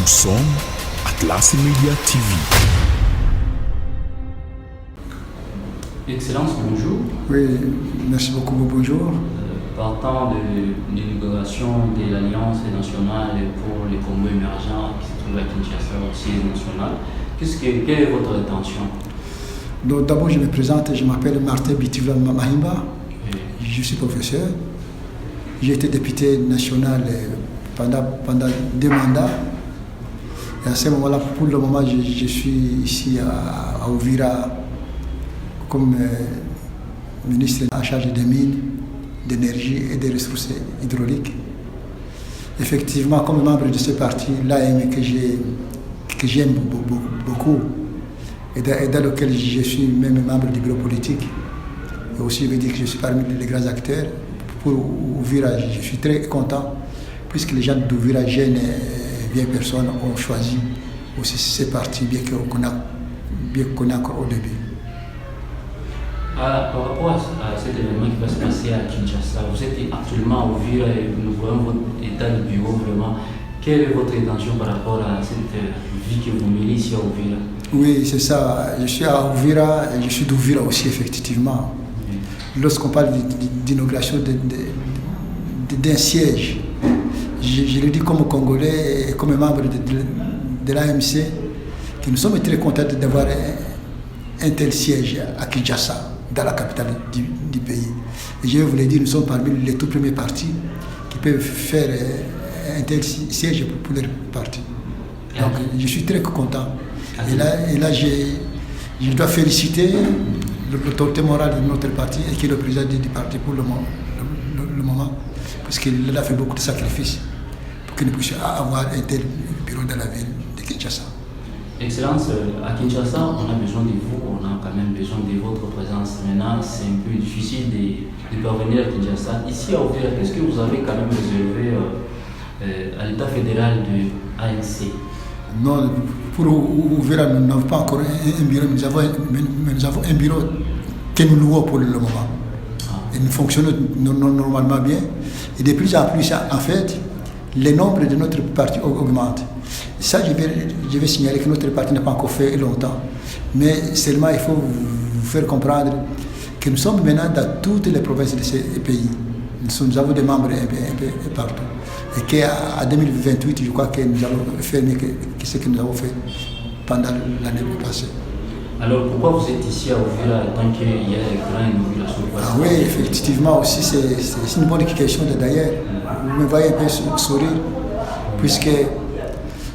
Nous sommes Atlas Media TV. Excellence, bonjour. Oui, merci beaucoup, bonjour. Partant de l'inauguration de l'Alliance nationale pour les Congo émergents qui se trouve à Kinshasa, au siège national, quelle est votre intention? Donc d'abord, je me présente, je m'appelle Martin Bitivla Mahimba, je suis professeur. J'ai été député national pendant 2 mandats. Et à ce moment-là, pour le moment, je suis ici à Uvira comme ministre en charge des mines, d'énergie et des ressources hydrauliques. Effectivement, comme membre de ce parti, l'AM que j'aime beaucoup, et dans lequel je suis même membre du bureau politique, et aussi je veux dire que je suis parmi les grands acteurs, pour Uvira, je suis très content, puisque les gens d'Uvira, jeunes et vieilles personnes, ont choisi aussi ce parti, bien qu'on est encore au début. Par rapport à cet événement qui va se passer à Kinshasa, vous êtes actuellement à Uvira et nous voyons votre état de bureau vraiment. Quelle est votre intention par rapport à cette vie que vous menez ici à Uvira? Oui, c'est ça. Je suis à Uvira et je suis d'Uvira aussi, effectivement. Oui. Lorsqu'on parle d'inauguration d'un siège, je le dis comme Congolais et comme membre de l'AMC, que nous sommes très contents d'avoir un tel siège à Kinshasa, dans la capitale du pays. Et je vais vous le dire, nous sommes parmi les tout premiers partis qui peuvent faire un tel siège pour leur parti. Donc je suis très content. Et là je dois féliciter l'autorité morale de notre parti et qui est le président du parti pour le moment, parce qu'il a fait beaucoup de sacrifices pour que nous puissions avoir un tel bureau dans la ville de Kinshasa. Excellence, à Kinshasa, on a besoin de vous, on a quand même besoin de votre présence. Maintenant, c'est un peu difficile de parvenir à Kinshasa. Ici à Uvira, qu'est-ce que vous avez quand même réservé à l'État fédéral de ANC? Non, pour Uvira, nous n'avons pas encore un bureau, mais nous avons un bureau que nous louons pour le moment. Et nous fonctionnons normalement bien. Et de plus en plus, en fait, le nombre de notre parti augmente. Ça, je vais signaler que notre parti n'a pas encore fait longtemps. Mais seulement, il faut vous faire comprendre que nous sommes maintenant dans toutes les provinces de ce pays. Nous avons des membres un peu partout. Et qu'à 2028, je crois que nous allons faire mieux que ce que nous avons fait pendant l'année passée. Alors, pourquoi vous êtes ici à Uvira tant qu'il y a une grande inauguration? Oui, effectivement, aussi, c'est une bonne question d'ailleurs. Vous me voyez un peu sourire, puisque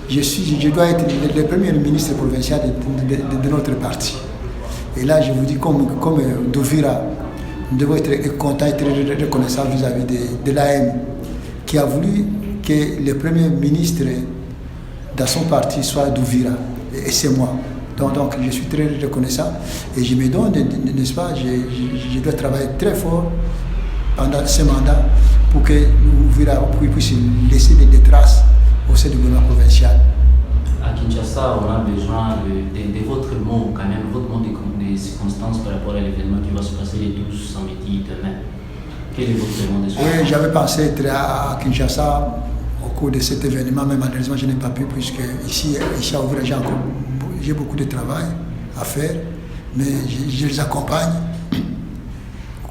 je dois être le premier ministre provincial de notre parti. Et là, je vous dis, comme d'Uvira, nous devons être contents et très reconnaissants vis-à-vis de l'AM, qui a voulu que le premier ministre dans son parti soit d'Uvira. Et c'est moi. Donc je suis très reconnaissant et je me donne, n'est-ce pas, je dois travailler très fort pendant ce mandat pour que Uvira puisse laisser des traces au sein du gouvernement provincial. À Kinshasa, on a besoin de votre mot, quand même, votre mot des circonstances par rapport à l'événement qui va se passer les 12 samedi demain. Quel est votre mot des circonstances? Oui, j'avais pensé être à Kinshasa au cours de cet événement, mais malheureusement je n'ai pas pu, puisque ici à Uvira, j'ai beaucoup de travail à faire, mais je les accompagne.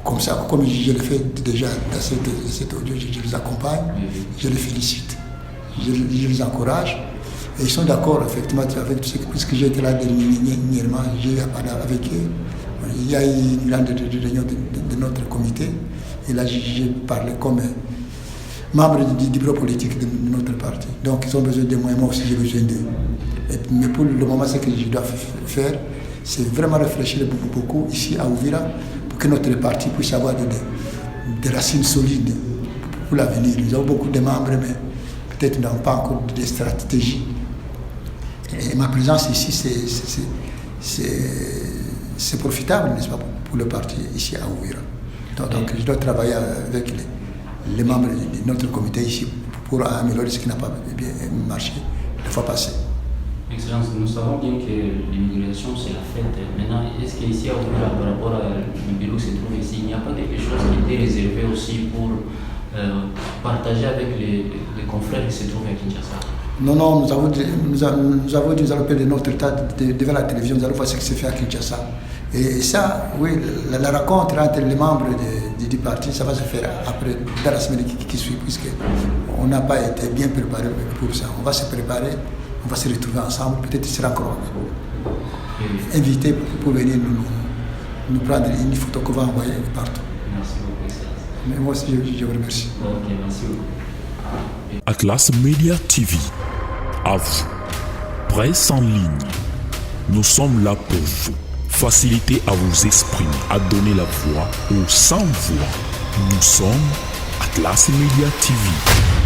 Comme ça, comme je le fais déjà dans cet audio, je les accompagne, je les félicite, je les encourage. Et ils sont d'accord effectivement avec tout ce que, puisque j'ai été là dernièrement, j'ai parlé avec eux. Il y a eu une grande réunion de notre comité, et là j'ai parlé comme membre du bureau politique de notre parti. Donc ils ont besoin de moi, et moi aussi j'ai besoin d'eux. Mais pour le moment, ce que je dois faire, c'est vraiment réfléchir beaucoup ici à Uvira pour que notre parti puisse avoir des racines solides pour l'avenir. Nous avons beaucoup de membres, mais peut-être nous n'avons pas encore de stratégie. Et ma présence ici, c'est profitable, n'est-ce pas, pour le parti ici à Uvira. Donc je dois travailler avec les membres de notre comité ici pour améliorer ce qui n'a pas bien marché la fois passée. Excellence, nous savons bien que l'immigration c'est la fête. Maintenant, est-ce qu'ici à Uvira, par rapport au bureau qui se trouve ici, il n'y a pas quelque chose qui était réservé aussi pour partager avec les confrères qui se trouvent à Kinshasa? Non, nous avons dit, nous allons perdre notre état devant la télévision, nous allons voir ce qui se fait à Kinshasa. Et ça, oui, la rencontre entre les membres du parti, ça va se faire après, dans la semaine qui suit, puisqu'on n'a pas été bien préparé pour ça. On va se préparer, on va se retrouver ensemble, peut-être il sera encore invité pour venir nous prendre une photo qu'on va envoyer partout. Merci beaucoup, Excellence. Mais moi aussi, je vous remercie. Ok, merci beaucoup. Atlas Media TV. À vous. Presse en ligne. Nous sommes là pour vous. Faciliter à vous exprimer, à donner la voix aux sans voix. Nous sommes Atlas Media TV.